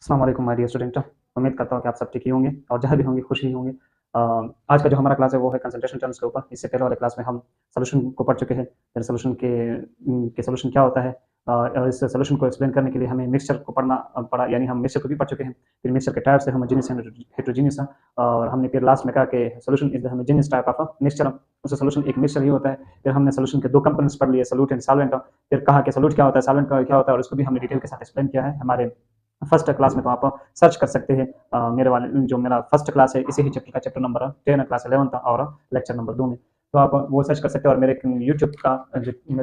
अस्सलाम वालेकुम my dear student. उम्मीद करता हूँ कि आप सब ठीक ही होंगे और जहाँ भी होंगे खुश ही होंगे। आज का जो हमारा क्लास है वो है कंसंट्रेशन टर्म्स के ऊपर। इससे पहले वाले क्लास में हम सॉल्यूशन को पढ़ चुके हैं। फिर सॉल्यूशन के सॉल्यूशन क्या होता है और इस सॉल्यूशन को एक्सप्लेन करने के लिए हमें मिक्सचर को पढ़ा, यानी हम मिक्सचर को भी पढ़ चुके हैं। फिर मिक्सचर के टाइप्स है होमोजेनियस एंड हेटेरोजेनियस, और हमने फिर लास्ट में कहा कि solution is the homogeneous type of mixture. उसका सॉल्यूशन एक मिक्सचर ही होता है। फिर हमने सॉल्यूशन के दो कंपोनेंट्स पढ़ लिए, सॉल्यूट एंड सॉल्वेंट। फिर कहा कि सॉल्यूट क्या होता है, सॉल्वेंट क्या होता है, और उसको भी हमने डिटेल के साथ एक्सप्लेन किया है हमारे फर्स्ट क्लास में। तो आप सर्च कर सकते हैं मेरा फर्स्ट क्लास है, इसी ही चैप्टर का चैप्टर नंबर 10, क्लास 11 और लेक्चर नंबर 2 में। तो आप वो सर्च कर सकते हैं। और मेरे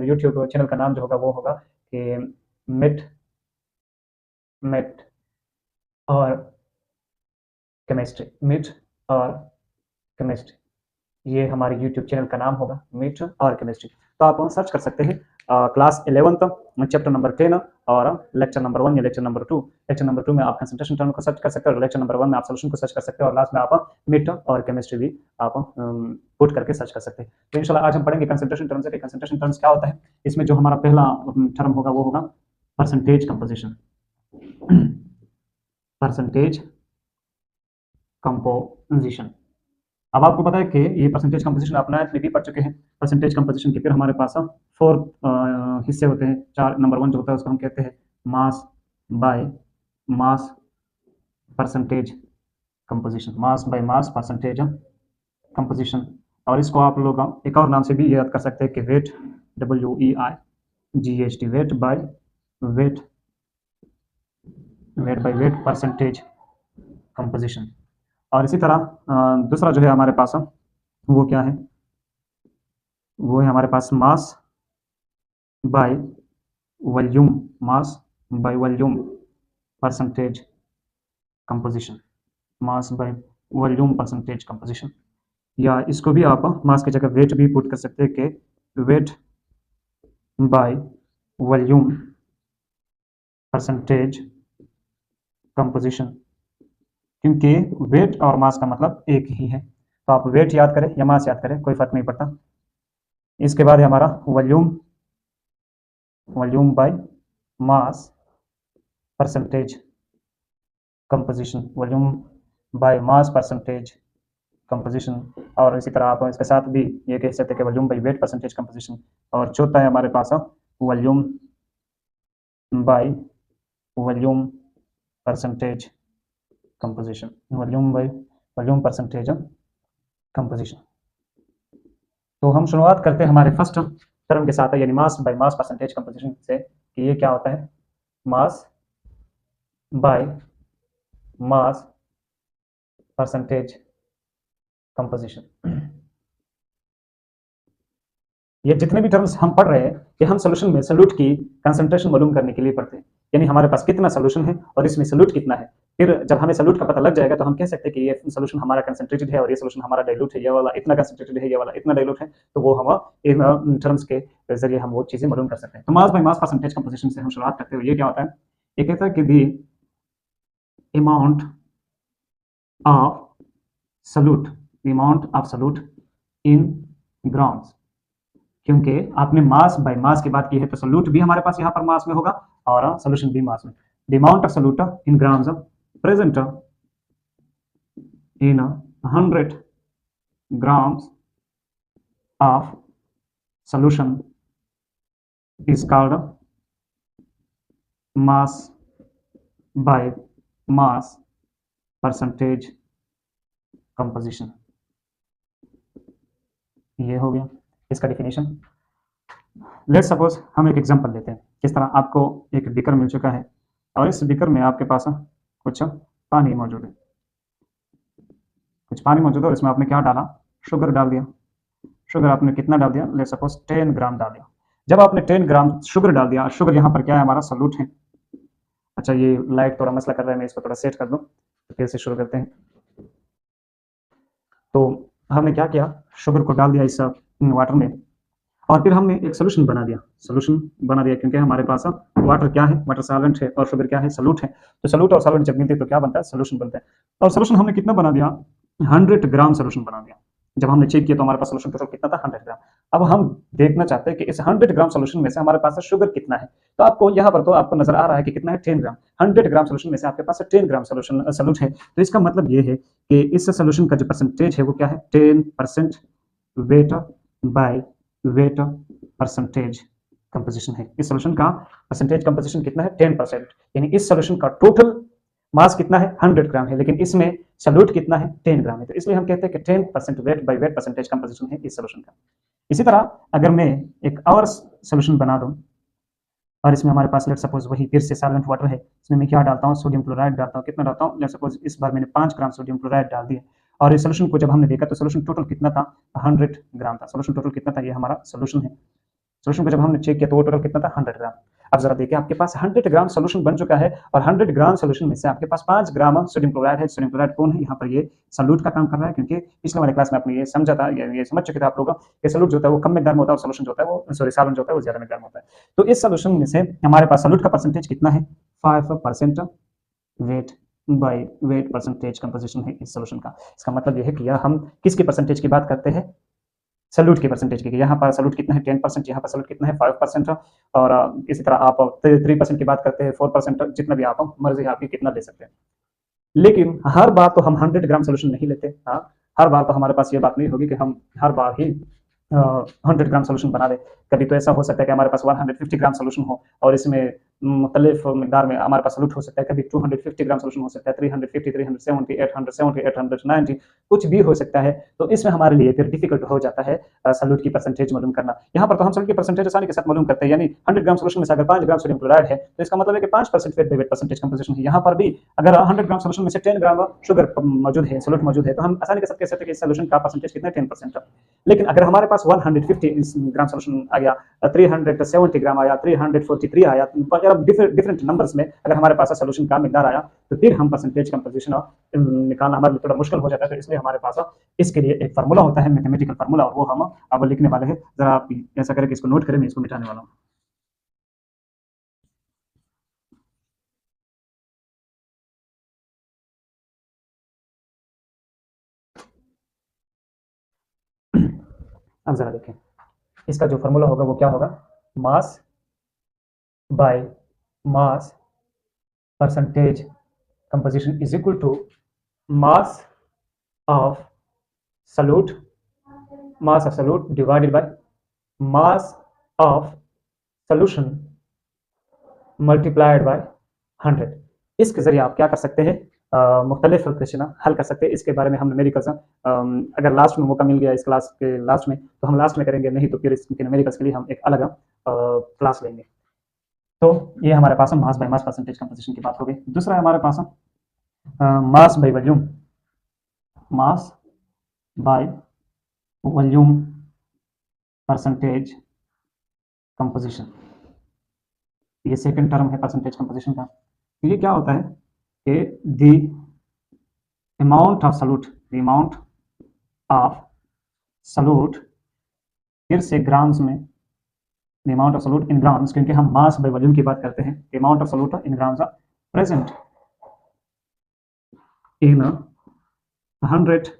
यूट्यूब चैनल का नाम जो होगा वो होगा कि मिट मिट और केमिस्ट्री, मिट और केमिस्ट्री। ये हमारे यूट्यूब चैनल का नाम होगा, मिट और केमिस्ट्री। तो आप सर्च कर सकते हैं क्लास 11 चैप्टर नंबर 10 और लेक्चर नंबर 1 या लेक्चर नंबर 2। लेक्चर नंबर 2 में आप कंसंट्रेशन टर्म को सर्च कर सकते हैं, और लेक्चर नंबर 1 में आप सॉल्यूशन को सर्च कर सकते हैं, और लास्ट में आप मिट और केमिस्ट्री भी आप पुट करके सर्च कर सकते हैं। तो इंशाल्लाह आज हम पढ़ेंगे कंसंट्रेशन टर्म्स। कंसंट्रेशन टर्म्स क्या होता है। इसमें जो हमारा पहला टर्म होगा वो होगा परसेंटेज कंपोजिशन। Percentage composition. अब आपको पता है कि ये परसेंटेज कंपोजिशन आप मैथ में भी पढ़ चुके हैं। परसेंटेज कंपोजिशन के फिर हमारे पास 4 हिस्से होते हैं। 4 नंबर 1 जो होता है उसको हम कहते हैं mass by mass percentage composition. Mass by mass percentage composition. और इसको आप लोग एक और नाम से भी याद कर सकते हैं कि weight, WEIGHT, weight by weight, weight percentage composition. और इसी तरह दूसरा जो है हमारे पास वो क्या है, वो है हमारे पास mass by volume, mass by volume percentage composition, mass by volume percentage composition. या इसको भी आप मास की जगह वेट भी पुट कर सकते हैं कि weight by volume percentage composition, क्योंकि वेट और मास का मतलब एक ही है। तो आप वेट याद करें या मास याद करें, कोई फर्क नहीं पड़ता। इसके बाद है हमारा volume, volume by mass percentage composition, volume by mass percentage composition. और इसी तरह आप इसके साथ भी ये कह सकते हैं कि volume by weight percentage composition. और चौथा है हमारे पास volume by volume percentage composition, volume by volume percentage composition. तो हम शुरुआत करते हैं हमारे फर्स्ट टर्म के साथ, यानी mass by mass percentage composition से, कि ये क्या होता है। Mass by mass percentage composition. ये जितने भी टर्म्स हम पढ़ रहे हैं कि हम सॉल्यूशन में सॉल्यूट की कंसंट्रेशन मालूम करने के लिए पढ़ते हैं, यानी हमारे पास कितना सॉल्यूशन है और इसमें सॉल्यूट कितना है। फिर जब हमें सॉल्यूट का पता लग जाएगा तो हम कह सकते हैं कि ये सॉल्यूशन हमारा कंसंट्रेटेड है और ये सॉल्यूशन हमारा डाइल्यूट है, ये वाला इतना कंसंट्रेटेड है, ये वाला इतना डाइल्यूट है। तो वो हम इन टर्म्स के जरिए हम वो चीजें मालूम कर सकते हैं। तो मास बाय मास परसेंटेज कंपोजिशन से हम शुरुआत करते हुए ये क्या होता है, ये कहता है कि the amount of solute, the amount of solute in grams. क्योंकि आपने मास बाय मास की बात की है तो सॉल्यूट भी हमारे पास यहाँ पर मास में होगा और सॉल्यूशन भी मास में। The amount of solute in grams present in 100 grams of solution is called mass by mass percentage composition। ये हो गया इसका डिफिनेशन। लेट्स सपोज हम एक एग्जांपल लेते हैं। किस तरह, आपको एक बीकर मिल चुका है और इस बीकर में आपके पास कुछ पानी मौजूद है, कुछ पानी मौजूद है और इसमें आपने क्या डाला, शुगर डाल दिया। शुगर आपने कितना डाल दिया, लेट्स सपोज 10 ग्राम डाल दिया। जब आपने 10 ग्राम शुगर डाल दिया, शुगर यहाँ पर क्या है, हमारा सॉल्यूट है। अच्छा, ये लाइट थोड़ा मसला कर रहा है, मैं इसको थोड़ा सेट कर दूं। तो फिर से शुरू करते हैं। तो हमने क्या किया, शुगर को डाल दिया इस वाटर में और फिर हमने एक सोल्यूशन बना दिया। सोल्यूशन बना दिया क्योंकि हमारे पास वाटर क्या है, वाटर सॉल्वेंट है, और शुगर क्या है, सॉल्यूट है। तो सॉल्यूट और सॉल्वेंट जब मिलते हैं तो क्या बनता है, सोल्यूशन बनता है। और सोल्यूशन हमने कितना बना दिया, 100 ग्राम सोल्यूशन बना दिया। जब हमने चेक किया तो हमारे पास सोल्यूशन टोटल कितना था, 100 ग्राम। अब हम देखना चाहते हैं कि इस 100 ग्राम सोल्यूशन में से हमारे पास शुगर कितना है। तो आपको यहाँ पर तो आपको नजर आ रहा है कि कितना है 10 ग्राम। 100 ग्राम सोल्यूशन में से आपके पास 10 ग्राम सोल्यूशन सोल्यूट है। तो इसका मतलब ये है कि इस सोल्यूशन का जो परसेंटेज है वो क्या है 10% wait by weight percentage composition है। इस सोल्यूशन का परसेंटेज कंपोजिशन कितना है 10%, यानी इस सोल्यूशन का टोटल मास कितना है 100 ग्राम है, लेकिन इसमें सोल्यूट कितना है 10 ग्राम है। तो इसलिए हम कहते हैं कि 10% wait by weight percentage composition है इस सोल्यूशन का। इसी तरह अगर मैं एक और सोल्यूशन बना दूं और इसमें हमारे पास लेट सपोज वही फिर से सॉल्वेंट वाटर है, इसमें मैं क्या डालता हूँ सोडियम क्लोराइड डालता हूँ। कितना डालता हूँ, लेट सपोज इस बार मैंने 5 ग्राम सोडियम क्लोराइड डाल दिया और इस सोल्यूशन को जब हमने देखा तो सोल्यूशन टोटल कितना था 100 ग्राम था। सोल्यूशन टोटल कितना था, ये हमारा सोल्यूशन है। सोल्यूशन को जब हमने चेक किया तो वो टोटल कितना था 100 ग्राम। अब जरा देखिए आपके पास 100 ग्राम सोल्यूशन बन चुका है और 100 ग्राम सोल्यूशन में से आपके पास 5 ग्राम सोडियम क्लोराइड है। सोडियम क्लोराइड कौन है, यहाँ पर ये सॉल्यूट का काम कर रहा है, क्योंकि पिछले वाले क्लास में आपने ये समझा था, ये समझ चुके थे आप लोग कि सॉल्यूट जो होता है वो कम में गर्म होता है और सोल्यूशन जो होता है वो सॉरी सॉल्वेंट जो होता है वो ज्यादा में गर्म होता है। तो इस सोल्यूशन में से हमारे पास सॉल्यूट का परसेंटेज कितना है 5% wait by weight percentage composition है इस सोल्यूशन का। इसका मतलब ये है कि यह हम किसके परसेंटेज की बात करते हैं, सॉल्यूट के परसेंटेज की। यहाँ पर सॉल्यूट कितना है 10%, यहाँ पर सॉल्यूट कितना है 5%। और इसी तरह आप 3% की बात करते हैं 4%, जितना भी आप मर्जी आपकी कितना ले सकते हैं। लेकिन हर बार तो हम 100 ग्राम सोल्यूशन नहीं लेते। हाँ, हर बार तो हमारे पास ये बात नहीं होगी कि हम हर बार ही 100 ग्राम सोल्यूशन बना दे। कभी तो ऐसा हो सकता है कि हमारे पास 150 ग्राम सोल्यूशन हो और इसमें मुख्तलिफ मकदार में हमारे पास सोल्यूट हो सकता है। कभी 250 ग्राम सोल्यूशन हो सकता है, 350, 370, 870, 890, कुछ भी हो सकता है। तो इसमें हमारे लिए फिर डिफिकल्ट हो जाता है सोल्यूट की परसेंटेज मालूम करना। यहाँ पर तो हम सोल्यूट की परसेंटेज आसानी के साथ मालूम करते हैं, यानी 100 ग्राम सोल्यूशन में से अगर 5 ग्राम सोडियम क्लोराइड है तो इसका मतलब है कि 5% wait by weight percentage composition है। यहाँ पर भी अगर 100 ग्राम सोल्यूशन में से 10 ग्राम शुगर मौजूद है, सोल्यूट मौजूद है, तो हम आसानी के साथ कह सकते हैं कि इस सोल्यूशन का परसेंटेज कितना है 10%। लेकिन अगर हमारे पास 150 ग्राम सोल्यूशन आ गया, 370 ग्राम आया, 343 आया, डिफरेंट नंबर्स में अगर हमारे पास सोल्यूशन का मिकदार आया तो फिर हम परसेंटेज कंपोजिशन निकालना हमारे लिए थोड़ा मुश्किल हो जाता है। तो इसलिए हमारे पास इसके लिए एक फार्मूला होता है, मैथमेटिकल फार्मूला, और वो हम अब लिखने वाले हैं। जरा आप ऐसा करें कि इसको नोट करें, मैं इसको मिटाने वाला हूँ। अब जरा देखें इसका जो फार्मूला होगा वो क्या होगा, mass by mass percentage composition is equal to mass of solute divided by mass of solution multiplied by 100। इसके जरिए आप क्या कर सकते हैं, मुख्तलिफ क्वेश्चन हल कर सकते हैं। इसके बारे में हम न्यूमेरिकल्स अगर लास्ट में मौका मिल गया इस क्लास के लास्ट में तो हम लास्ट में करेंगे, नहीं तो फिर इसके न्यूमेरिकल्स के लिए हम एक अलग क्लास लेंगे। तो ये हमारे पास mass by mass percentage composition की बात हो गई। दूसरा हमारे पास mass by volume, mass by volume percentage composition, ये सेकंड टर्म है परसेंटेज कंपोजिशन का। तो ये क्या होता है कि the amount of solute, the amount of solute, फिर से ग्राम्स में, the amount of solute in grams, क्योंकि हम मास बाय वॉल्यूम की बात करते हैं। The amount of solute in grams are present in 100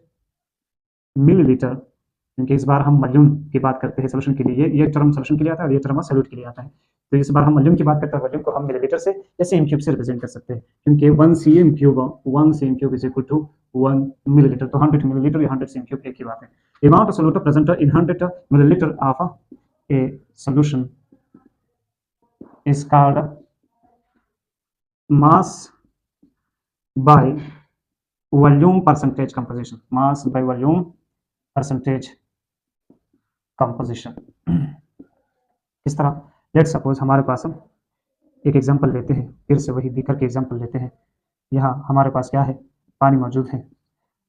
millilitre, क्योंकि इस बार हम वॉल्यूम की बात करते हैं सोल्यूशन के लिए। ये टर्म सोल्यूशन के लिए आता है और ये टर्म सॉल्यूट के लिए आता है। तो इस बार हम वॉल्यूम की बात करते हैं, वॉल्यूम को हम मिलीलीटर से या सेम क्यूब से रिप्रेजेंट कर सकते हैं, क्योंकि 1 cm cube is equal to 1 millilitre. तो 100 मिलीलीटर या 100 cm क्यूब एक ही बात है। Amount of solute present in 100 millilitre of A solution is called mass by volume percentage composition, mass by volume percentage composition. किस तरह, लेट सपोज हमारे पास हम एक एग्जांपल लेते हैं, फिर से वही बीकर के एग्जांपल लेते हैं। यहाँ हमारे पास क्या है, पानी मौजूद है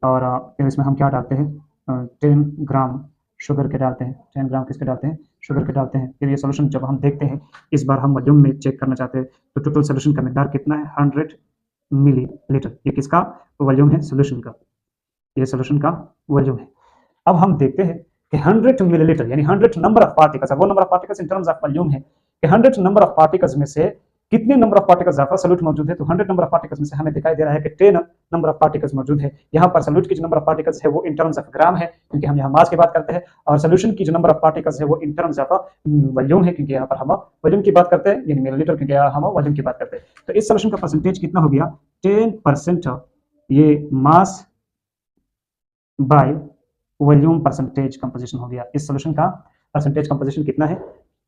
और फिर इसमें हम क्या डालते हैं, 10 ग्राम शुगर के डालते हैं। 10 ग्राम किसके डालते हैं, शुगर के डालते हैं। फिर ये सोल्यूशन जब हम देखते हैं, इस बार हम वॉल्यूम में चेक करना चाहते हैं, तो टोटल सोल्यूशन का मिकदार कितना है 100 मिलीलीटर। ये किसका वॉल्यूम है, सोल्यूशन का, ये सोल्यूशन का वॉल्यूम है। अब हम देखते हैं कि 100 मिलीलीटर यानी 100 नंबर ऑफ पार्टिकल्स, वो number of particles in terms of volume है कि 100 नंबर ऑफ पार्टिकल्स में से कितने नंबर ऑफ पार्टिकल्स यहाँ पर सॉल्यूट मौजूद है, तो 100 नंबर ऑफ पार्टिकल्स में से हमें दिखाई दे रहा है कि 10 नंबर ऑफ पार्टिकल्स मौजूद है। यहाँ पर सॉल्यूट की जो नंबर ऑफ पार्टिकल्स है वो इन टर्म्स ऑफ ग्राम है, क्योंकि हम यहाँ मास की बात करते हैं, और सॉल्यूशन की जो नंबर ऑफ पार्टिकल्स है वो इन टर्म्स ऑफ वॉल्यूम है, क्योंकि यहाँ पर हम वॉल्यूम की बात करते हैं, यानी मिलीलीटर, क्योंकि हम वॉल्यूम की बात करते हैं। तो इस सॉल्यूशन का परसेंटेज कितना हो गया, 10% ये मास बाय वॉल्यूम परसेंटेज कंपोजिशन हो गया। इस सॉल्यूशन का परसेंटेज कंपोजिशन कितना है,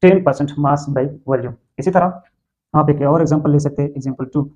10% मास बाय वॉल्यूम। इसी तरह आप एक और एग्जांपल ले सकते हैं, एग्जांपल 2।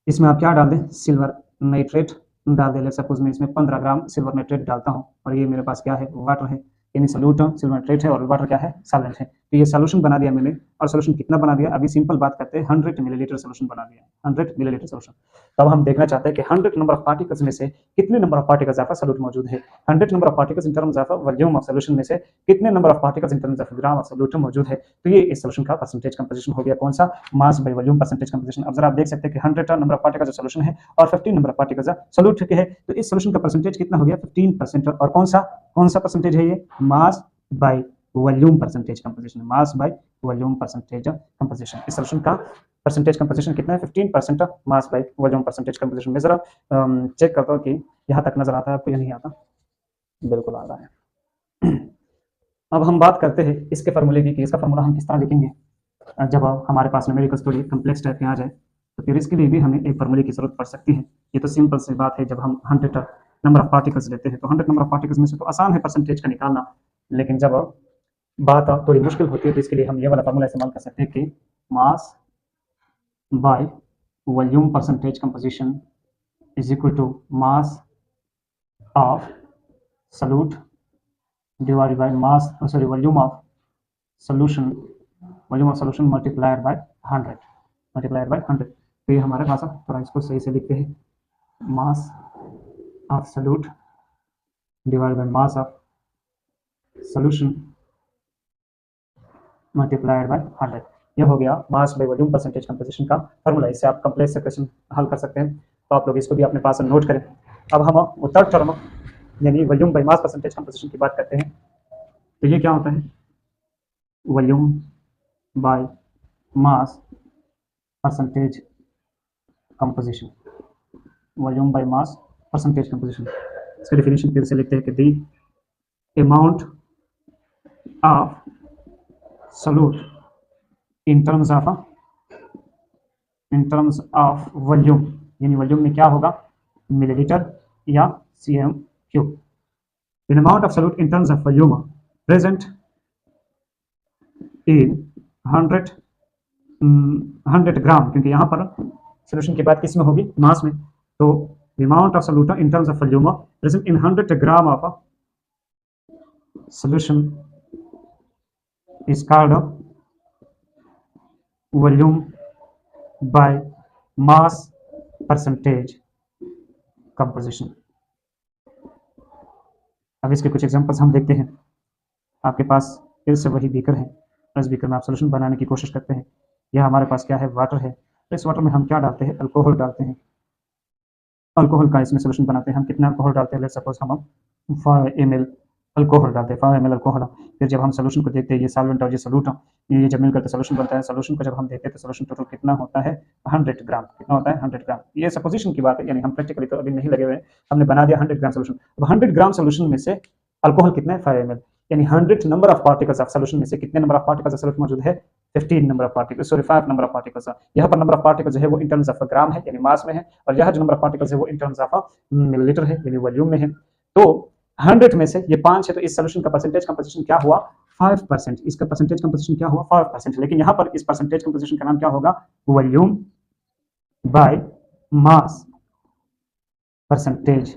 इसमें आप क्या डाल दें, सिल्वर नाइट्रेट डाल दें। सपोज मैं इसमें 15 ग्राम सिल्वर नाइट्रेट डालता हूं, और ये मेरे पास क्या है, वाटर है, यानी सॉल्यूट सिल्वर नाइट्रेट है और वाटर क्या है, सॉल्वेंट है। तो ये सॉल्यूशन बना दिया मैंने, और सॉल्यूशन कितना बना दिया, अभी सिंपल बात करते हैं, 100 मिलीलीटर सॉल्यूशन बना दिया, 100 मिलीलीटर सॉल्यूशन। तब हम देखना चाहते हैं कि 100 नंबर ऑफ पार्टिकल्स में से कितने नंबर ऑफ पार्टिकल्स आपका सॉल्यूट मौजूद है। 100 number of particles in terms of volume of solution में से कितने number of particles in terms of gram of solute मौजूद है। तो ये इस सॉल्यूशन का परसेंटेज कंपोजिशन हो गया, कौन सा, मास बाय वॉल्यूम परसेंटेज कंपोजिशन। अब जरा आप देख सकते हैं कि 100 नंबर ऑफ पार्टिकल्स सॉल्यूशन है और 15 नंबर ऑफ पार्टिकल्स सॉल्यूट के है, तो इस सॉल्यूशन का परसेंटेज कितना हो गया, 15%। और कौन सा परसेंटेज है ये, मास by volume percentage composition, mass by volume percentage composition. इस सॉल्यूशन का परसेंटेज कंपोजिशन कितना है, 15% मास बाय वॉल्यूम परसेंटेज कंपोजिशन। मैं जरा चेक करता हूँ कि यहाँ तक नजर आता है आपको या नहीं आता, बिल्कुल आ रहा है। अब हम बात करते हैं इसके फार्मूले की, कि इसका फार्मूला हम किस तरह लिखेंगे जब हमारे पास न्यूमेरिकल्स थोड़ी कम्प्लेक्स टाइप में आ जाए, तो फिर इसके लिए भी हमें एक फार्मूले की जरूरत पड़ सकती है। ये तो सिंपल सी बात है, जब हम 100 नंबर ऑफ पार्टिकल्स लेते हैं तो 100 नंबर ऑफ पार्टिकल्स में से तो आसान है परसेंटेज का निकालना, लेकिन जब बात थोड़ी मुश्किल होती है तो इसके लिए हम ये वाला फार्मूला इस्तेमाल कर सकते हैं कि mass by volume percentage composition is equal to mass of solute divided by mass, volume of solution multiplied by 100। तो ये हमारे पास, थोड़ा इसको सही से लिखते हैं, मास of solute divide by mass of solution multiplied by 100। ये हो गया मास बाय वॉल्यूम परसेंटेज कंपोजिशन का फार्मूला। इससे आप कम्प्लेक्स क्वेश्चन हल कर सकते हैं, तो आप लोग इसको भी अपने पास नोट करें। अब हम थर्ड टर्म यानी volume by mass percentage composition की बात करते हैं, तो ये क्या होता है, volume by mass percentage composition, volume by mass percentage composition. इसका डेफिनेशन फिर से लिखते हैं कि the amount of solute in terms of volume, यानी वॉल्यूम में क्या होगा, मिलीलीटर या cm cube. The amount of solute in terms of volume present in 100 ग्राम, क्योंकि यहाँ पर सोल्यूशन की बात किस में होगी, मास में। तो the amount of solute in terms of volume present in 100 gram of solution is called volume by mass percentage composition. अब इसके कुछ एग्जांपल्स हम देखते हैं। आपके पास फिर से वही बीकर है, इस बीकर में आप सोल्यूशन बनाने की कोशिश करते हैं। यह हमारे पास क्या है, वाटर है। तो इस वाटर में हम क्या डालते हैं, अल्कोहल डालते हैं। अल्कोहल का इसमें सोल्यूशन बनाते हैं। हम कितना अल्कोहल डालते हैं, लेट्स सपोज हम 5 ml अल्कोहल डालते हैं, 5 ml अल्कोहल। फिर जब हम सोल्यूशन को देखते हैं, ये सॉल्वेंट और ये सॉल्यूट, ये जब मिलकर सोल्यूशन बनता है। सोल्यूशन को जब हम देखते हैं तो सोल्यूशन टोटल कितना होता है, 100 ग्राम। कितना होता है, 100 ग्राम। ये सपोजिशन की बात है, यानी हम प्रैक्टिकली तो अभी नहीं लगे हुए, हमने बना दिया 100 ग्राम सोल्यूशन। अब 100 ग्राम सोल्यूशन में से अल्कोहल कितना है, 5 ml, यानी 100 number of particles of solution में से कितने नंबर ऑफ पार्टिकल्स सॉल्यूट मौजूद है, 15 number of particles, sorry 5 number of particles. यहाँ पर नंबर ऑफ पार्टिकल्स है वो इन टर्म्स ऑफ ग्राम है, यानी मास में है, और यहाँ जो नंबर ऑफ पार्टिकल्स है वो इन टर्म्स ऑफ मिलीलीटर है, यानी वॉल्यूम में है। तो 100 में से ये 5 है, तो इस सोल्यूशन का परसेंटेज कंपोजिशन क्या हुआ, 5%। इसका परसेंटेज कंपोजिशन क्या हुआ, 5%। लेकिन यहाँ पर इस परसेंटेज कंपोजिशन का नाम क्या होगा, volume by mass percentage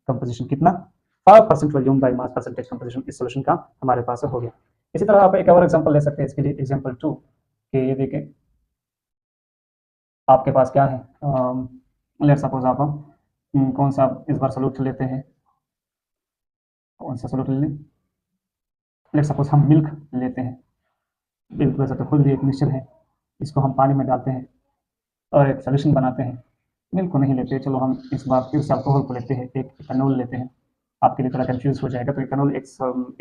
composition. कितना, 5% volume by mass percentage composition इस सॉल्यूशन का हमारे पास हो गया। इसी तरह आप एक और एग्जांपल ले सकते हैं इसके लिए, एग्जांपल 2 कि ये देखें आपके पास क्या है, लेट्स सपोज आप कौन सा इस बार सॉल्यूट लेते हैं, कौन सा सॉल्यूट ले लें, लेट्स सपोज हम मिल्क लेते हैं। मिल्क वैसे तो खुद ही एक मिक्सचर है, इसको हम पानी में डालते हैं और एक सॉल्यूशन बनाते हैं। मिल्क को नहीं लेते, चलो हम इस बार फिर से अल्कोहल को लेते हैं, एक इथेनॉल लेते हैं। आपके लिए थोड़ा कंफ्यूज हो जाएगा, तो इथेनॉल एक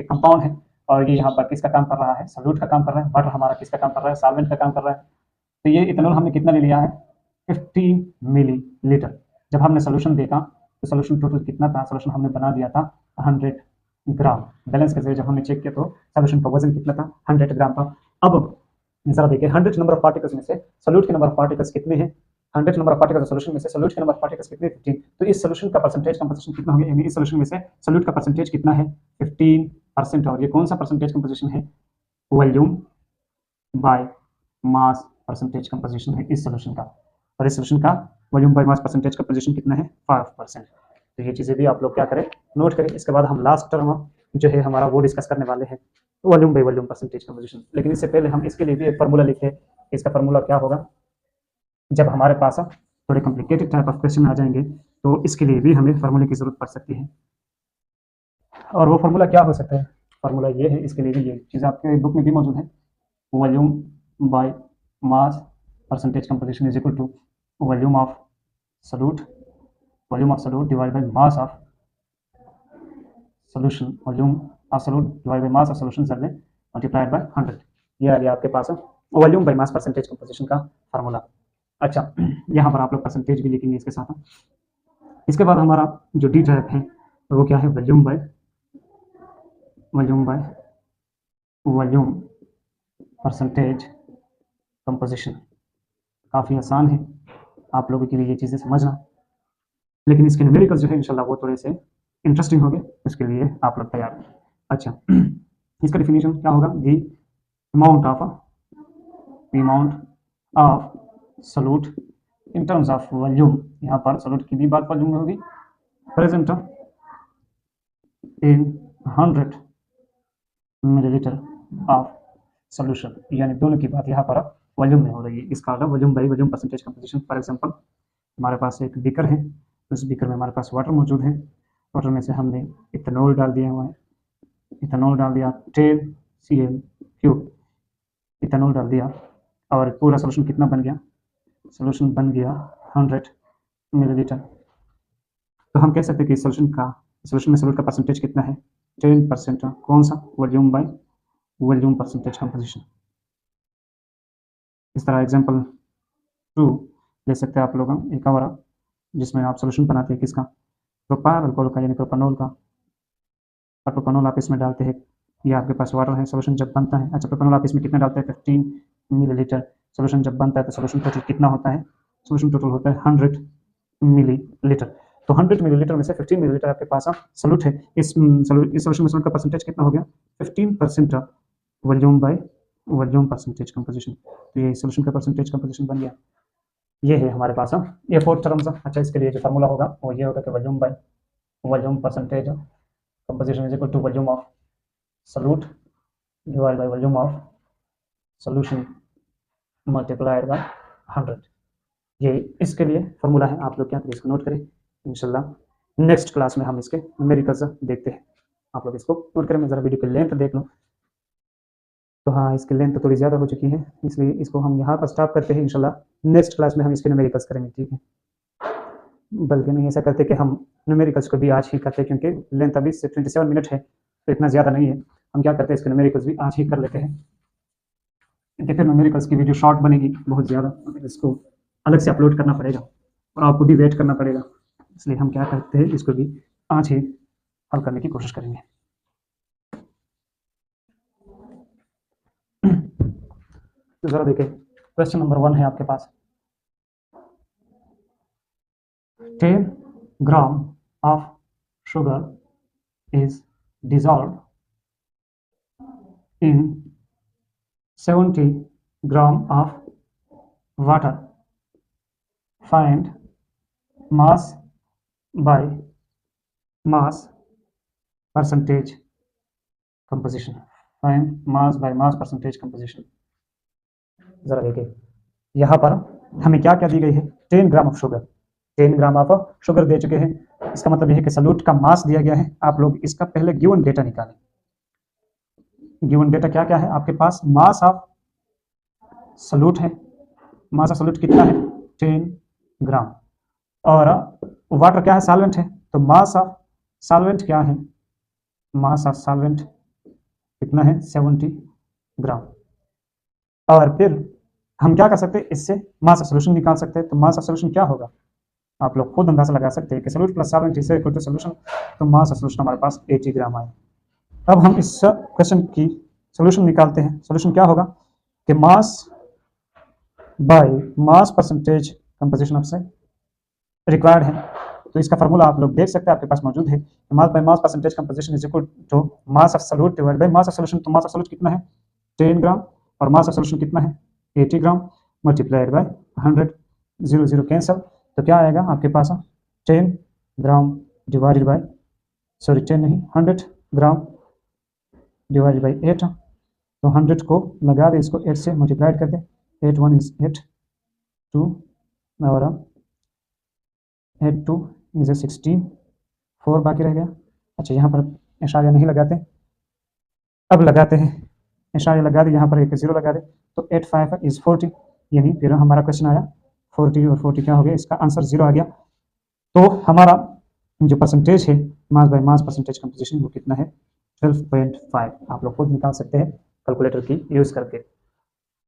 कंपाउंड है और ये यहाँ पर किसका काम कर रहा है, सॉल्यूट का काम कर रहा है। वाटर हमारा किसका काम कर रहा है, सॉल्वेंट का काम कर रहा है। तो ये इथेनॉल हमने कितना ले लिया है, 50 मिलीलीटर। जब हमने सोल्यूशन देखा तो सोल्यूशन टोटल कितना था, सोल्यूशन हमने बना दिया था 100 ग्राम। बैलेंस के जरिए जब हमने चेक किया तो सोल्यूशन का वजन कितना था, 100 ग्राम था। अब जरा देखिए 100 नंबर ऑफ पार्टिकल्स में से सोल्यूट के नंबर ऑफ पार्टिकल्स कितने हैं, 100 नंबर ऑफ पार्टिकल्स सोल्यूशन में से सोल्यूट के नंबर ऑफ पार्टिकल्स कितने, 15। तो इस सोल्यूशन का परसेंटेज कंपोजिशन कितना हो गया, यानी इस सोल्यूशन में से सोल्यूट का परसेंटेज कितना है, 15%। और ये कौन सा परसेंटेज कंपोजिशन है, volume by mass percentage composition है इस सोल्यूशन का। और इस सोल्यूशन का volume by mass percentage composition कितना है, 5%। तो ये चीज़ें भी आप लोग क्या करें, नोट करें। इसके बाद हम लास्ट टर्म जो है हमारा वो डिस्कस करने वाले हैं, volume by volume percentage composition. लेकिन इससे पहले हम इसके लिए भी एक फार्मूला लिखे। इसका फार्मूला क्या होगा, जब हमारे पास थोड़े कॉम्प्लिकेटेड टाइप ऑफ क्वेश्चन आ जाएंगे तो इसके लिए भी हमें फार्मूले की जरूरत पड़ सकती है। और वो फार्मूला क्या हो सकता है, फार्मूला ये है, इसके लिए भी ये चीज़ आपके बुक में भी मौजूद है। Volume by mass percentage composition is equal to volume of solute divide by mass of solution, volume of solute divide by mass of solution sir ने मल्टीप्लाइड बाय 100। ये आ गया आपके पास volume by mass percentage composition का formula. अच्छा, यहाँ पर आप लोग परसेंटेज भी लिखेंगे इसके साथ। इसके बाद हमारा जो डी टाइप है वो क्या है, volume by volume percentage composition. काफ़ी आसान है आप लोगों के लिए ये चीज़ें समझना, लेकिन इसके न्यूमेरिकल्स जो है इंशाल्लाह वो थोड़े से इंटरेस्टिंग होंगे, उसके लिए आप लोग तैयार हैं। अच्छा, इसका डिफिनीशन क्या होगा, the amount of solute in terms of volume. यहाँ पर सॉल्यूट की भी बात वॉल्यूम में होगी, present in 100 millilitre of solution, यानी दोनों की बात यहाँ पर वॉल्यूम में हो रही है। इसका मतलब volume by volume percentage composition. For example हमारे पास एक बीकर है, उस बीकर में हमारे पास वाटर मौजूद है, वाटर में से हमने इथेनॉल डाल दिया हुआ है, इथेनॉल डाल दिया 10 Cl3 इथेनॉल डाल दिया, और पूरा सोल्यूशन कितना बन गया, सोल्यूशन बन गया 100 मिलीलीटर। तो हम कह सकते हैं कि सोल्यूशन में सोल्यूट का परसेंटेज कितना है, 10%। कौन सा, volume by volume percentage composition. इस तरह एग्जांपल 2 ले सकते हैं आप लोग, एक और जिसमें आप सोल्यूशन बनाते हैं किसका, प्रोपाइल अल्कोहल का, यानी प्रोपानॉल का। और प्रोपानॉल आप इसमें डालते हैं, ये आपके पास वाटर है, सोल्यूशन जब बनता है। अच्छा, प्रोपानॉल आप इसमें कितना डालते हैं, 15 मिलीलीटर। सोल्यूशन जब बनता है तो सोल्यूशन टोटल कितना होता है, सोल्यूशन टोटल होता है 100 मिलीलीटर। तो 100 मिलीलीटर में से 15 मिलीलीटर आपके पास सोल्यूट है। इस सोल्यूशन में सोल्यूट का परसेंटेज कितना हो गया, 15% volume by volume percentage composition. तो ये सोल्यूशन का परसेंटेज कंपोजिशन बन गया। ये है हमारे पास ये 4 टर्म्स। अच्छा, इसके लिए जो फार्मूला होगा वो ये होगा कि volume by volume percentage composition is equal to volume of solute divide by volume of solution multiplied by 100। ये इसके लिए फार्मूला है, आप लोग क्या करें, इसको नोट करें। इंशाल्लाह नेक्स्ट क्लास में हम इसके न्यूमेरिकल्स देखते हैं। आप लोग इसको नोट करें। मैं ज़रा वीडियो की लेंथ देख लूँ, तो हाँ इसकी लेंथ थोड़ी ज़्यादा हो चुकी है, इसलिए इसको हम यहाँ पर स्टॉप करते हैं। इंशाल्लाह नेक्स्ट क्लास में हम इसके न्यूमेरिकल्स करेंगे, ठीक है। बल्कि नहीं ऐसा करते कि हम न्यूमेरिकल्स को भी आज ही करते, क्योंकि लेंथ अभी से 27 मिनट है, तो इतना ज़्यादा नहीं है। हम क्या करते हैं, इसके न्यूमेरिकल्स भी आज ही कर लेते हैं, क्योंकि फिर न्यूमेरिकल्स की वीडियो शॉर्ट बनेगी बहुत ज़्यादा, इसको अलग से अपलोड करना पड़ेगा और आपको भी वेट करना पड़ेगा। इसलिए हम क्या करते हैं, इसको भी आज ही हल करने की कोशिश करेंगे। तो ज़रा देखें, क्वेश्चन नंबर 1 है आपके पास, 10 gram of sugar is dissolve in 70 gram of water, find mass by mass percentage composition, find mass by mass percentage composition. जरा देखिए, यहाँ पर हमें क्या क्या दी गई है, 10 gram of sugar, 10 gram of sugar दे चुके हैं। इसका मतलब यह है कि सॉल्यूट का मास दिया गया है। आप लोग इसका पहले गिवन डेटा निकालें। गिवन डेटा क्या क्या है आपके पास, मास ऑफ सॉल्यूट है, मास ऑफ सॉल्यूट कितना है, 10 ग्राम, और वाटर क्या है, सॉल्वेंट है, तो मास ऑफ सॉल्वेंट क्या है, मास ऑफ सॉल्वेंट कितना है 70 ग्राम। और फिर हम क्या कर सकते हैं, इससे मास ऑफ सोल्यूशन निकाल सकते हैं। तो मास ऑफ सोल्यूशन क्या होगा, आप लोग खुद अंदाजा लगा सकते हैं कि सॉल्यूट प्लस 70 से इक्वल टू सोल्यूशन। तो मास ऑफ सोल्यूशन हमारे पास 80 ग्राम आए। अब हम इस क्वेश्चन की सोल्यूशन निकालते हैं। सोल्यूशन क्या होगा कि mass by mass percentage composition of से रिक्वायर्ड है। तो इसका फार्मूला आप लोग देख सकते हैं, आपके पास मौजूद है। Mass by mass percentage composition is equal to mass of solute divide by mass of solution. तो मास ऑफ सॉल्यूट कितना है 10 ग्राम और मास ऑफ सॉल्यूशन कितना है 80 ग्राम मल्टीप्लाइड बाय 100। 0 0 कैंसिल, तो क्या आएगा आपके पास 10 ग्राम डिवाइडेड बाय 10 नहीं 100 ग्राम डिवाइडेड बाई 8। तो 100 को लगा दे, इसको 8 से मल्टीप्लाइड कर दे। 8 1 इज 8 2 और 8 2 इज 16 4 बाकी रह गया। अच्छा, यहाँ पर इशारा नहीं लगाते, अब लगाते हैं। इशारा लगा दे, यहाँ पर एक 0 लगा दे। तो 8 5 इज 40, यानी फिर हमारा क्वेश्चन आया 40 और 40 क्या हो गया, इसका आंसर 0 आ गया। तो हमारा जो परसेंटेज है mass by mass percentage composition वो कितना है 12.5। आप लोग खुद निकाल सकते हैं कैलकुलेटर की यूज करके।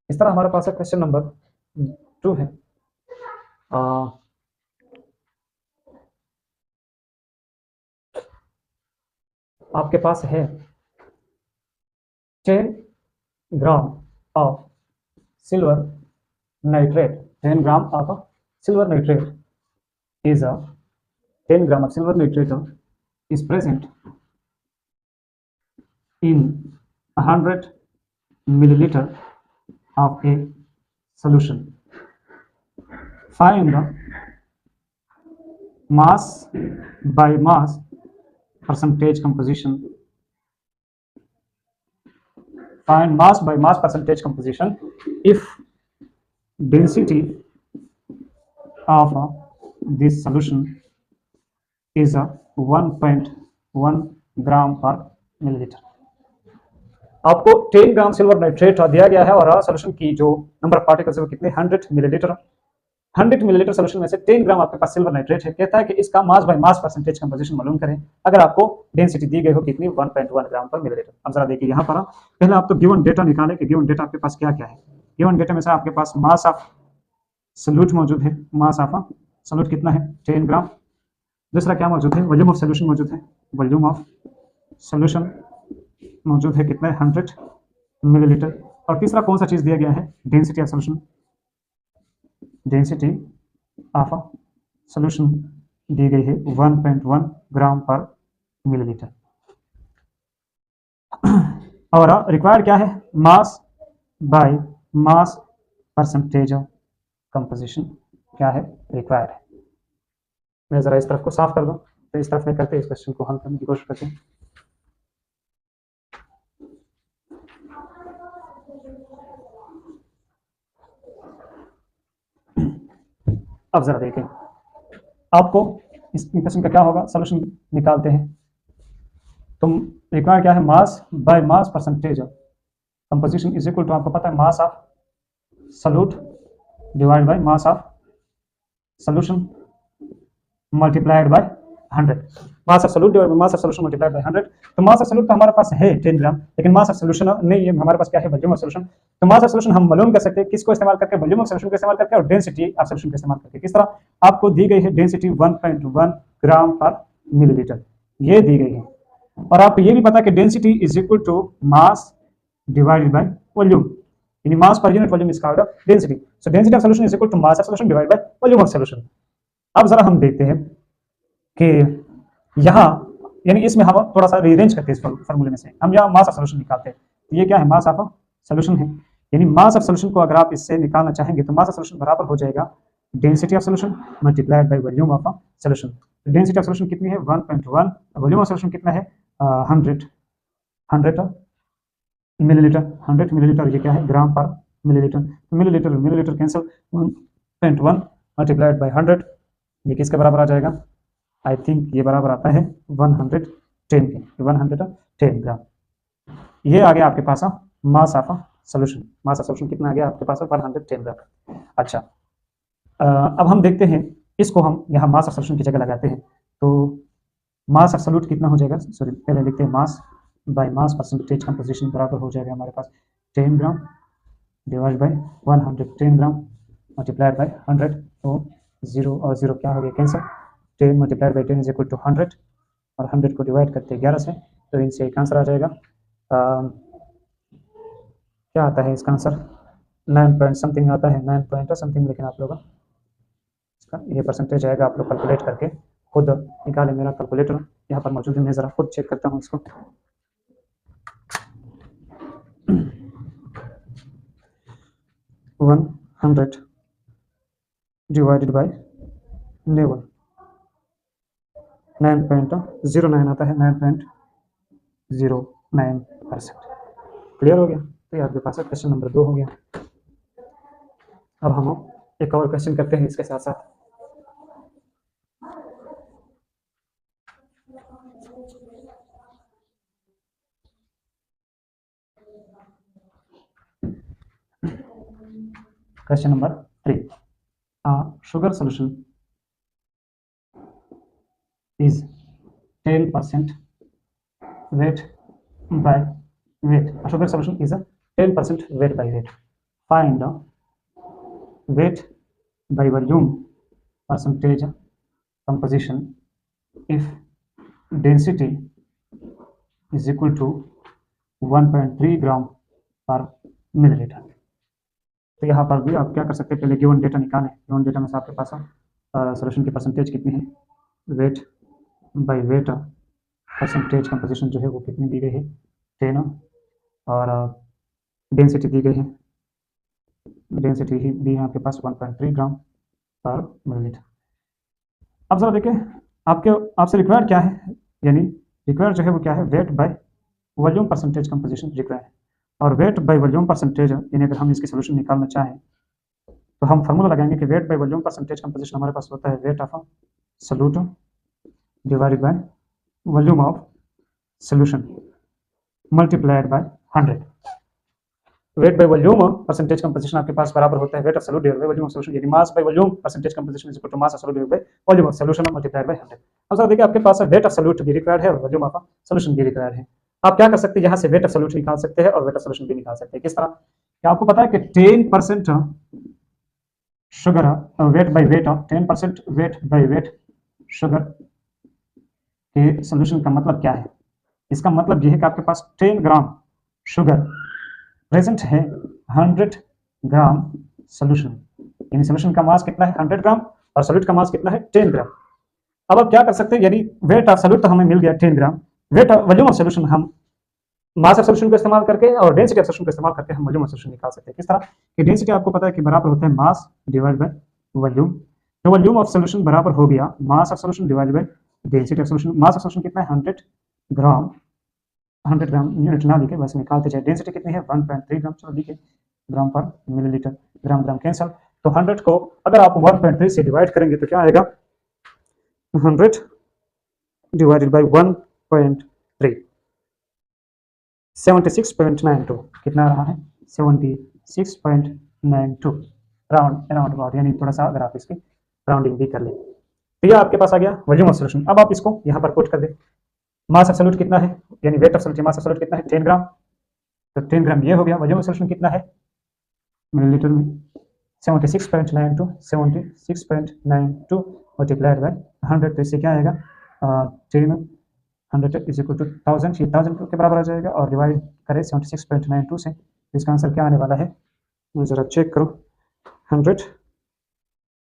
इस तरह हमारे पास है क्वेश्चन नंबर 2 है। आपके पास है 10 gram of silver nitrate. 10 gram of silver nitrate is a 10 gram of silver nitrate is present in 100 milliliter of a solution. Find the mass by mass percentage composition. Find mass by mass percentage composition if density of this solution is a 1.1 ग्राम पर millilitre. आपको 10 ग्राम silver nitrate दिया गया है और solution की जो number of particles है वो कितने 100 मिलीलीटर। 100 मिलीलीटर सोल्यूशन में से 10 ग्राम आपके पास सिल्वर नाइट्रेट है। कहता है कि इसका मास बाय मास परसेंटेज कंपोजिशन मालूम करें। अगर आपको डेंसिटी दी गई हो कितनी 1.1 ग्राम पर मिलीलीटर। अब जरा देखिए यहाँ पर पहले आप तो गिवन डेटा निकालें कि गिवन डेटा आपके पास क्या क्या है। गिवन डेटा में से आपके पास मास ऑफ सोल्यूट मौजूद है। मास ऑफ सोल्यूट कितना है 10 ग्राम। दूसरा क्या मौजूद है वॉल्यूम ऑफ सोल्यूशन मौजूद है। वॉल्यूम ऑफ सोल्यूशन मौजूद है कितना है 100 मिलीलीटर। और तीसरा कौन सा चीज दिया गया है density of solution. Density of solution दी गई है 1.1 ग्राम पर मिलीलीटर। और रिक्वायर्ड क्या है mass by mass percentage of composition क्या है रिक्वायर्ड है। मैं जरा इस तरफ को साफ कर दूं तो इस तरफ में करते इस क्वेश्चन को हल करने की कोशिश करते हैं। अब जरा देखें आपको इस क्वेश्चन का क्या होगा। सोल्यूशन निकालते हैं। तुम रिक्वायर्ड क्या है mass by mass percentage of composition is equal to आपको पता है mass of solute divide by mass of solution multiplied by 100। Mass of solute divide by mass of solution multiplied by 100। तो mass of solute तो हमारे पास है 10 ग्राम, लेकिन मास of solution नहीं है। हमारे पास क्या है वॉल्यूम ऑफ सोल्यूशन। तो मास ऑफ सोल्यूशन हम मालूम कर सकते हैं किसको इस्तेमाल करके वॉल्यूम ऑफ सोल्यूशन को इस्तेमाल करके और डेंसिटी ऑफ सोल्यूशन को इस्तेमाल करके। किस तरह आपको दी गई है डेंसिटी 1.1 ग्राम पर मिलीलीटर ये दी गई है और आपको ये भी पता कि density is equal to mass divided by volume, यानी mass per unit volume is called density. So density of solution is equal to mass of solution divided by volume of solution. अब जरा हम देखते हैं कि यहाँ यानी इसमें हम थोड़ा सा रीअरेंज करते हैं इस फार्मूले में से हम यहाँ मास ऑफ सोल्यूशन निकालते हैं। तो ये क्या है मास ऑफ सोल्यूशन है, यानी मास ऑफ सोल्यूशन को अगर आप इससे निकालना चाहेंगे तो मास ऑफ सोल्यूशन बराबर हो जाएगा density of solution multiplied by volume of solution. Density of solution कितनी है 1.1, वॉल्यूम ऑफ सोल्यूशन कितना है 100 मिलीलीटर। 100 मिलीलीटर ये क्या है ग्राम पर मिलीलीटर। तो millilitre millilitre cancel 1.1 multiplied by 100 ये किसके बराबर आ जाएगा आई थिंक ये बराबर आता है 110 के 110 ग्राम। ये आ गया आपके पास mass of solution. Mass of solution कितना आ गया आपके पास 110 ग्राम। अच्छा अब हम देखते हैं इसको हम यहाँ मास ऑफ सोल्यूशन की जगह लगाते हैं। तो मास ऑफ सोल्यूट कितना हो जाएगा, सॉरी पहले लिखते हैं mass by mass percentage composition बराबर हो जाएगा हमारे पास 10 gram divide by 110 gram multiplied by 100। तो 0 और 0 क्या हो गया cancel, 10 multiplied by 10 is equal to 100 और 100 को डिवाइड करते हैं 11 से, तो इनसे एक आंसर आ जाएगा। क्या आता है इसका आंसर, 9 पॉइंट समथिंग आता है, 9 पॉइंट समथिंग, लेकिन आप लोग इसका ये परसेंटेज आएगा, आप लोग कैलकुलेट करके खुद निकालें। मेरा कैलकुलेटर यहाँ पर मौजूद है, मैं ज़रा खुद चेक करता हूँ इसको। वन 100 डिवाइडेड बाई 9.09 आता है, 9.09%। क्लियर हो गया, तो ये आपके पास क्वेश्चन नंबर 2 हो गया। अब हम एक और क्वेश्चन करते हैं इसके साथ साथ। Question number 3, sugar solution is 10% weight by weight. A sugar solution is a 10% weight by weight. Find weight by volume percentage composition if density is equal to 1.3 ग्राम पर मिलीलीटर। तो यहाँ पर भी आप क्या कर सकते हैं, पहले गिवन डेटा निकालें। गिवन डेटा में से आपके पास सोल्यूशन की परसेंटेज कितनी है, wait by weight percentage composition जो है वो कितनी दी गई है 10, और डेंसिटी दी गई है, डेंसिटी ही दी है आपके पास 1.3 ग्राम पर मिलीलीटर। अब जरा देखिए आपसे रिक्वायर्ड क्या है, यानी रिक्वायर्ड जो है वो क्या है, wait by volume percentage composition required है। और वेट बाय वॉल्यूम परसेंटेज यानी अगर हम इसकी सोल्यूशन निकालना चाहें तो हम फार्मूला लगाएंगे कि weight by volume percentage composition हमारे पास होता है weight of solute divided by volume of solution multiplied by 100। Weight by volume percentage composition आपके पास बराबर होता है weight of solute divided by volume of solution, यानी mass by volume percentage composition is equal to mass of solute divided by volume of solution multiplied by 100। अब sir देखिए आपके पास वेट ऑफ सॉल्यूट भी रिक्वायर्ड है और volume of solution भी required है। आप क्या कर सकते हैं, यहाँ से वेट ऑफ सॉल्यूट निकाल सकते हैं और वेट ऑफ सोल्यूशन भी निकाल सकते हैं। किस तरह, क्या आपको पता है कि 10% sugar wait by wait 10% wait by wait sugar के सोल्यूशन का मतलब क्या है, इसका मतलब यह है कि आपके पास 10 ग्राम शुगर प्रेजेंट है 100 ग्राम सोल्यूशन, यानी सोल्यूशन का मास कितना है 100 ग्राम और सोल्यूट का मास कितना है 10 ग्राम। अब आप क्या कर सकते हैं, यानी वेट ऑफ सोल्यूट तो हमें मिल गया 10 gram, weight of volume of solution हम मास ऑफ सोल्यूशन को इस्तेमाल करके और डेंसिटी ऑफ सोल्यूशन को इस्तेमाल करके हम वॉल्यूम ऑफ सोल्यूशन निकाल सकते हैं। किस तरह कि डेंसिटी आपको पता है कि बराबर होता है मास डिवाइड बाय वॉल्यूम, तो वॉल्यूम ऑफ सोल्यूशन बराबर हो गया मास of solution divide by density of solution. Mass of solution कितना है 100 ग्राम, 100 ग्राम यूनिट ना लिखे बस निकालते जाए। डेंसिटी कितनी है 1.3 ग्राम, चलो लिखे ग्राम पर मिलीलीटर, ग्राम ग्राम कैंसल, तो 100 को अगर आप 1.3 से डिवाइड करेंगे तो क्या आएगा 100 डिवाइडेड बाय 1.3 76.92 कितना रहा है 76.92 राउंड अबाउट, यानी थोड़ा सा अगर आप इसकी राउंडिंग भी कर लें तो ये आपके पास आ गया वॉल्यूम ऑफ सोल्यूशन। अब आप इसको यहाँ पर पुट कर दें, मास ऑफ सॉल्यूट कितना है, यानी wait of solute mass of solute कितना है 10 ग्राम, तो 10 ग्राम ये हो गया। वॉल्यूम ऑफ सोल्यूशन कितना है मिलीलीटर में 76.92 मल्टीप्लाइड बाय 100, तो इससे क्या आएगा 10 100 इज इक्वल टू 1000, ये 1000 के बराबर आ जाएगा और डिवाइड करें 76.92 से, तो इसका आंसर क्या आने वाला है, मुझे ज़रा चेक करो, 100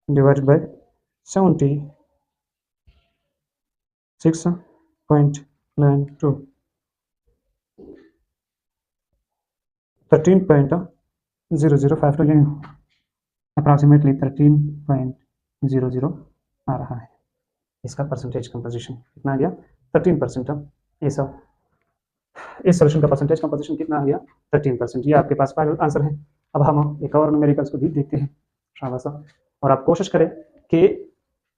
डिवाइडेड बाय 76.92 13.005, यानी अप्रॉक्सीमेटली 13.00 आ रहा है। इसका परसेंटेज कंपोजिशन कितना आ गया 13%। ये सब इस सोल्यूशन का परसेंटेज कंपोजिशन कितना आ गया 13%। ये आपके पास फाइनल आंसर है। अब हम एक और न्यूमेरिकल्स को भी देखते हैं शाबाश, और आप कोशिश करें कि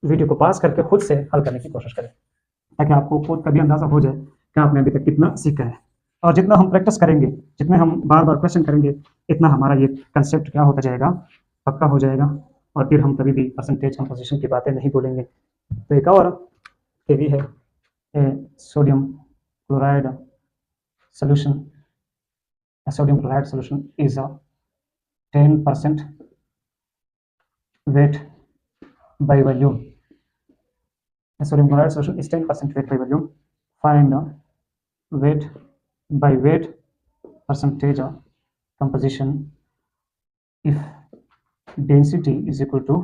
वीडियो को पास करके खुद से हल करने की कोशिश करें ताकि आपको खुद का भी अंदाजा हो जाए कि आपने अभी तक कितना सीखा है। और जितना हम प्रैक्टिस करेंगे, जितने हम बार बार क्वेश्चन करेंगे, इतना हमारा ये कंसेप्ट क्या होता जाएगा, पक्का हो जाएगा, और फिर हम कभी भी परसेंटेज कंपोजिशन की बातें नहीं बोलेंगे। तो एक और के भी है sodium chloride solution, a sodium chloride solution is a 10% weight by volume. A sodium chloride solution is 10% weight by volume. Find weight by weight percentage of composition if density is equal to,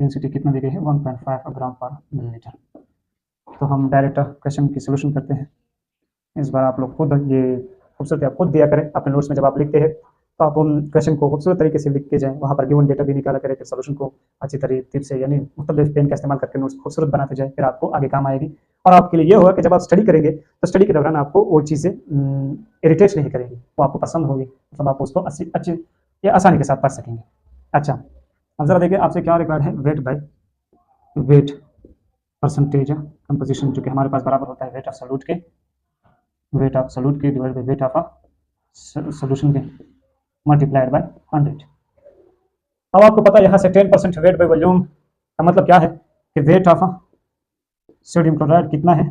density कितना दी गई है 1.5 ग्राम पर millilitre. तो हम direct question की solution करते हैं। इस बार आप लोग खुद ये खूबसूरती आप खुद दिया करें अपने नोट्स में। जब आप लिखते हैं तो आप उन क्वेश्चन को खूबसूरत तरीके से लिख के जाएं, वहाँ पर गिवन डेटा भी निकाला करें, फिर सोल्यूशन को अच्छी तरीके से यानी मुख्तलिफ पेन का इस्तेमाल करके नोट्स खूबसूरत बनाते जाए, फिर आपको आगे काम आएगी। और आपके लिए ये होगा कि जब आप स्टडी करेंगे तो स्टडी के दौरान आपको वो चीज़ें इरिटेट नहीं करेंगी, वो आपको पसंद होगी, मतलब आप उसको अच्छी या आसानी के साथ पढ़ सकेंगे। अच्छा, अब जरा देखिए आपसे क्या रिक्वायर्ड है, wait by weight percentage composition, जो कि हमारे पास बराबर होता है वेट ऑफ सॉल्यूट के divide by weight of solution के मल्टीप्लाइड बाय 100। अब आपको पता है यहाँ से 10% वेट बाय वॉल्यूम का मतलब क्या है कि वेट ऑफ सोडियम क्लोराइड कितना है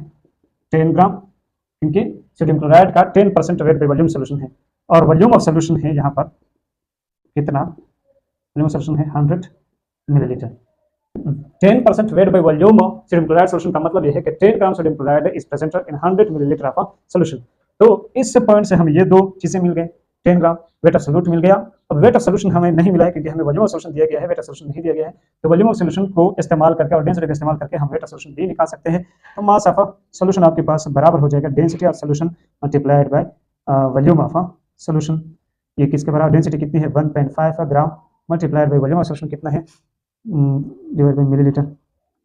10 ग्राम, क्योंकि सोडियम क्लोराइड का 10% वेट बाय वॉल्यूम सोल्यूशन है, और वॉल्यूम ऑफ सोल्यूशन है यहाँ पर कितना, वॉल्यूम सोल्यूशन है 100 millilitre. 10% wait by volume of sodium chloride solution का मतलब यह है कि 10 gram sodium chloride is present in 100 millilitre of solution. तो इस पॉइंट से हमें ये दो चीजें मिल गई, 10 ग्राम वेट ऑफ सोल्यूट मिल गया। अब वेट ऑफ सोल्यूशन हमें नहीं मिला है क्योंकि हमें वॉल्यूम ऑफ सोल्यूशन दिया गया है, वेट ऑफ सोल्यूशन नहीं दिया गया है। तो वॉल्यूम ऑफ सोल्यूशन को इस्तेमाल करके और डेंसिटी का इस्तेमाल करके हम वेट ऑफ सोल्यूशन भी निकाल सकते हैं। तो मास ऑफ सोल्यूशन आपके पास बराबर हो जाएगा density of solution multiplied by volume of solution. ये किसके बराबर, डेंसिटी कितनी है 1.5 gram multiplied by volume of solution कितना है divide by millilitre,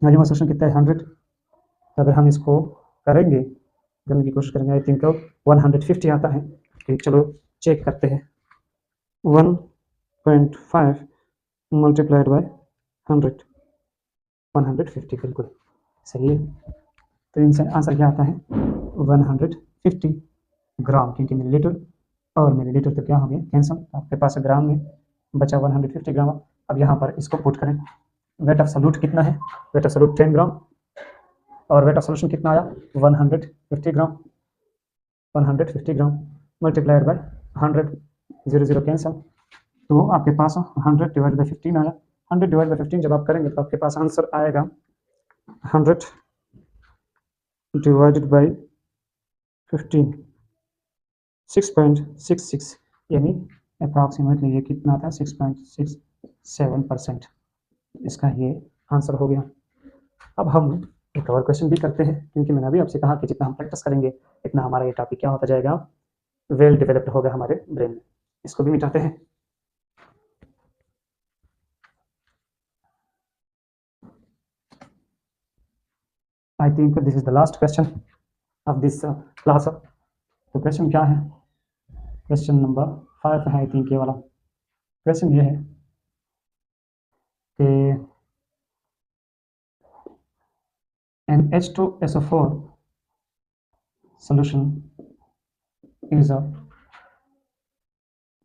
volume of solution कितना है 100। तो अगर हम इसको करेंगे करने की कोशिश करेंगे, आई थिंक 150 आता है, कि चलो चेक करते हैं। 1.5 मल्टीप्लाइड बाय 100 150 बिल्कुल सही है। तो इनसे आंसर क्या आता है 150 ग्राम, क्योंकि मिलीलीटर और मिलीलीटर तो क्या हो गया कैंसल, आपके पास ग्राम में बचा 150 ग्राम। अब यहाँ पर इसको पुट करें, वेट ऑफ सॉल्यूट कितना है, वेट ऑफ सॉल्यूट 10 ग्राम और वेट ऑफ सोल्यूशन कितना आया 150 ग्राम, 150 ग्राम मल्टीप्लाइड बाय 100, 0 0 कैंसल, तो आपके पास 100 डिवाइड बाय 15 आया। 100 डिवाइड बाय 15 जब आप करेंगे तो आपके पास आंसर आएगा 100 डिवाइडेड बाय 15 6.66, यानी अप्रॉक्सीमेटली ये कितना था 6.67%। इसका ये आंसर हो गया। अब हम एक और क्वेश्चन भी करते हैं, क्योंकि मैंने अभी आपसे कहा कि जितना हम प्रैक्टिस करेंगे इतना हमारा ये टॉपिक क्या होता जाएगा, वेल डेवलप्ड होगा हमारे ब्रेन में। इसको भी मिटाते हैं। I think this is the last question of this class. तो क्वेश्चन क्या है, क्वेश्चन नंबर 5 है आई थिंक ये वाला। क्वेश्चन ये है कि an H2SO4 solution is a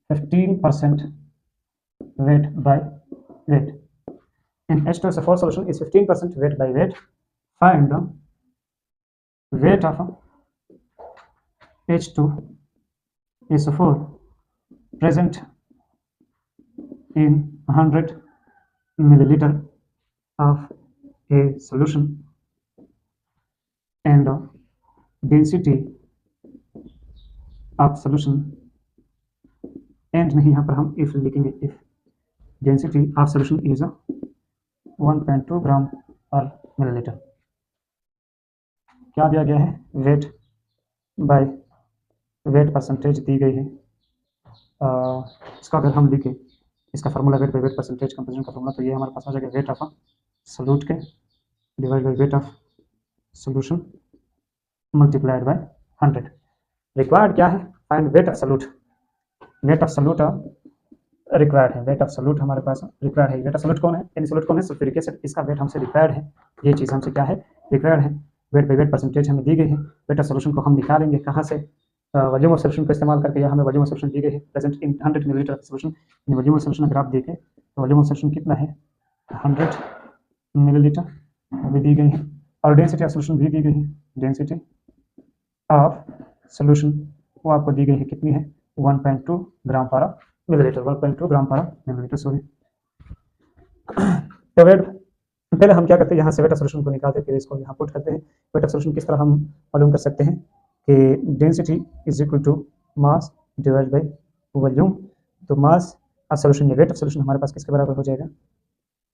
15% weight by weight. An H2SO4 solution is 15% weight by weight. Find the weight of H2SO4 present in 100 milliliter of a solution and the density of solution, and नहीं यहाँ पर हम if लिखेंगे, if density of solution is 1.2 ग्राम पर millilitre. क्या दिया गया है, वेट बाय वेट परसेंटेज दी गई है। इसका अगर हम लिखें, इसका formula wait by weight percentage composition का फार्मूला, तो ये हमारे पास आ जाएगा वेट ऑफ सॉल्यूट के divide by weight of solution multiplied by 100। Required क्या है, find wait of solute. Wait of solute required है, वेट ऑफ सॉल्यूट हमारे पास रिक्वायर्ड है। वेट ऑफ सॉल्यूट कौन है, यानी सॉल्यूट कौन है, सल्फ्यूरिक एसिड। इसका वेट हमसे रिक्वायर्ड है, ये चीज़ हमसे क्या है रिक्वायर्ड है। वेट बाय वेट परसेंटेज हमें दी गई है। वेट ऑफ सॉल्यूशन को हम निकालेंगे कहाँ से, वॉल्यूम ऑफ सॉल्यूशन का इस्तेमाल करके, या हमें वॉल्यूम ऑफ सॉल्यूशन दी गई है present in 100 millilitre of solution. Volume of solution अगर आप देखें तो वॉल्यूम ऑफ सॉल्यूशन कितना है 100 मिलीलीटर भी दी गई है, और डेंसिटी ऑफ सॉल्यूशन भी दी गई है। डेंसिटी ऑफ सॉल्यूशन वो आपको दी गई है, कितनी है, 1.2 ग्राम पर मिलीलीटर, 1.2 ग्राम पर मिलीलीटर, सॉरी। तो वेट, पहले हम क्या करते हैं, यहाँ से वेट ऑफ सॉल्यूशन को निकालते हैं, फिर इसको यहाँ पुट करते हैं। वेट ऑफ सॉल्यूशन किस तरह हम मालूम कर सकते हैं कि density is equal to mass divide by volume. तो मास ऑफ सॉल्यूशन या वेट ऑफ सॉल्यूशन हमारे पास किसके बराबर हो जाएगा,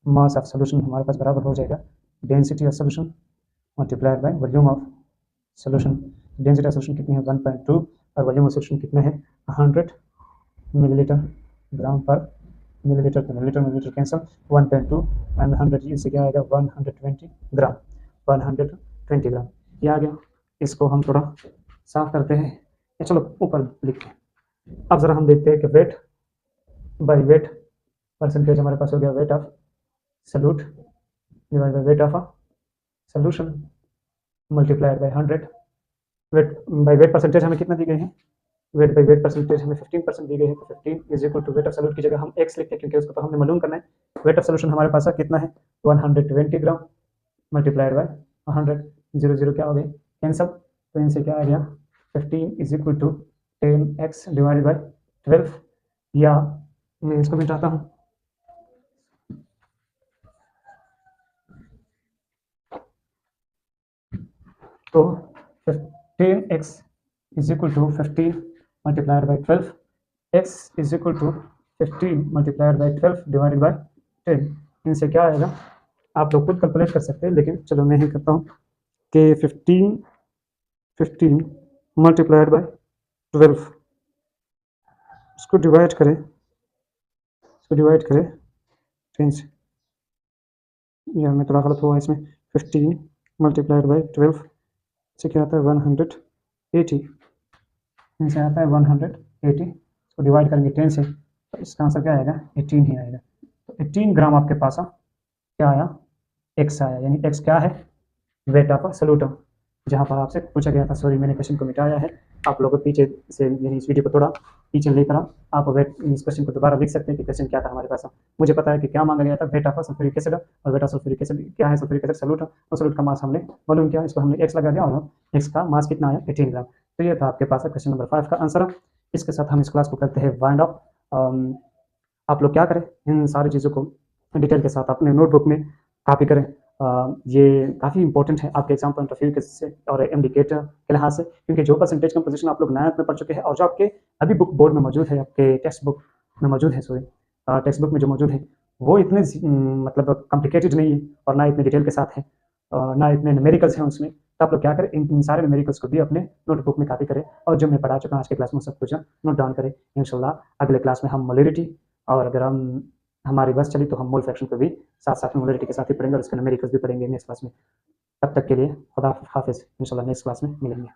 मास ऑफ सॉल्यूशन हमारे पास बराबर हो जाएगा density of solution multiplied by volume of solution. Density of solution कितनी है, 1.2, और वॉल्यूम ऑफ सॉल्यूशन कितना है, 100 मिलीलीटर ग्राम पर मिलीलीटर, तो मिलीलीटर मिलीलीटर कैंसिल, 1.2 एंड 100, इससे क्या आएगा, 120 ग्राम, 120 ग्राम। ये आ गया। इसको हम थोड़ा साफ करते हैं, या चलो ऊपर लिखते हैं। अब जरा हम देखते हैं कि वेट बाय वेट परसेंटेज हमारे पास हो गया, wait of solute divide by weight of solution multiplied by 100। Weight by weight percentage हमें कितना दी गई है, वेट बाई वेट परसेंटेज हमें 15% दी गई है, तो 15 is equal to weight of solute की जगह हम x लिखते हैं, क्योंकि उसको तो हमने मालूम करना है। वेट ऑफ सॉल्यूशन हमारे पास कितना है, 120 ग्राम मल्टीप्लाइड बाय 100, 0 0 क्या हो गई, कैंसल। तो इनसे क्या आ गया, 15 is equal to 10x divided by 12, या मैं इसको मिटाता हूँ, तो 15x is equal to 15 multiplied by 12, x is equal to 15 multiplied by 12 divided by 10। इनसे क्या आएगा, आप लोग खुद कैलकुलेट कर सकते हैं, लेकिन चलो मैं ही करता हूँ कि 15 मल्टीप्लाइड बाय 12, इसको डिवाइड करें 10 से, या मैं थोड़ा गलत हुआ इसमें, 15 मल्टीप्लाइड बाय 12 से क्या आता है, 180, इनसे आता है 180, इसको डिवाइड करेंगे 10 से, तो इसका आंसर क्या आएगा, 18 ही आएगा। तो 18 ग्राम आपके पास क्या आया, x आया, यानी x क्या है, वेट ऑफ सॉल्यूट। जहाँ पर आपसे पूछा गया था, सॉरी मैंने क्वेश्चन को मिटाया है, आप लोगों को पीछे से, यानी इस वीडियो को थोड़ा पीछे लेकर आप वेट इस क्वेश्चन को दोबारा लिख सकते हैं कि क्वेश्चन क्या था हमारे पास। मुझे पता है कि क्या मांगा गया था, वेट ऑफ सल्फ्यूरिक एसिड, और वेट ऑफ सल्फ्यूरिक एसिड क्या है, सल्फ्यूरिक एसिड सॉल्यूट, और सॉल्यूट का मास हमने मालूम किया, इसको हमने x लगा दिया, और x का मास कितना आया, 18 ग्राम। तो ये था आपके पास क्वेश्चन नंबर 5 का आंसर। इसके साथ हम इस क्लास को करते हैं वाइंड अप। आप लोग क्या करें, इन सारी चीज़ों को डिटेल के साथ अपने नोटबुक में कॉपी करें। ये काफ़ी इंपॉर्टेंट है आपके एग्जाम पॉइंट ऑफ व्यू से और इंडिकेटर के लिहाज से, क्योंकि जो परसेंटेज कंपोजिशन आप लोग 9th में पढ़ चुके हैं, और जो आपके अभी बुक बोर्ड में मौजूद है, आपके टेक्स्ट बुक में मौजूद है, सॉरी टेक्स्ट बुक में जो मौजूद है, वो इतने मतलब कॉम्प्लिकेटेड नहीं है, और ना इतने डिटेल के साथ है, ना इतने न्यूमेरिकल्स हैं उसमें। तो आप लोग क्या करें, इन सारे न्यूमेरिकल्स को भी अपने नोटबुक में कॉपी करें, और जो मैं पढ़ा चुका हूँ आज के क्लास में सब कुछ नोट डाउन करें। इंशाल्लाह अगले क्लास में हम मोलरिटी, और अगर हमारी बस चली तो हम मोल फ्रैक्शन को भी साथ साथ में मोलरिटी के साथ ही पढ़ेंगे, और उसके न्यूमेरिकल्स भी पढ़ेंगे नेक्स्ट क्लास में। तब तक के लिए खुदा हाफिज़, इंशाल्लाह नेक्स्ट क्लास में मिलेंगे।